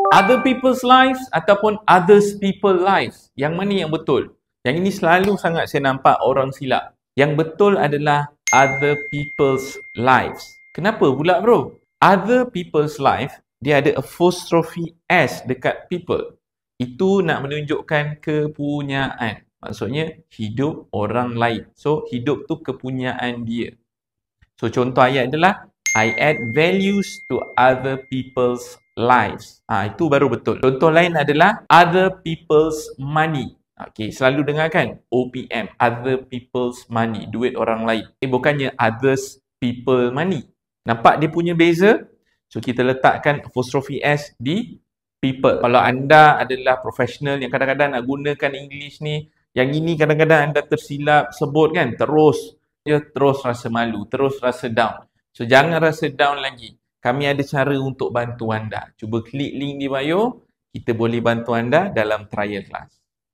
Other people's lives ataupun others people lives. Yang mana yang betul? Yang ini selalu sangat saya nampak orang silap. Yang betul adalah other people's lives. Kenapa pula bro? Other people's life, dia ada apostrophe S dekat people. Itu nak menunjukkan kepunyaan. Maksudnya hidup orang lain. So hidup tu kepunyaan dia. So contoh ayat adalah I add values to other people's lives. Itu baru betul. Contoh lain adalah other people's money. Okey, selalu dengar kan? OPM, other people's money, duit orang lain. Bukannya others people money. Nampak dia punya beza? So kita letakkan apostrophe S di people. Kalau anda adalah profesional yang kadang-kadang nak gunakan English ni, yang ini kadang-kadang anda tersilap sebut kan, terus rasa malu, terus rasa down. So jangan rasa down lagi. Kami ada cara untuk bantu anda. Cuba klik link di bio, kita boleh bantu anda dalam trial class.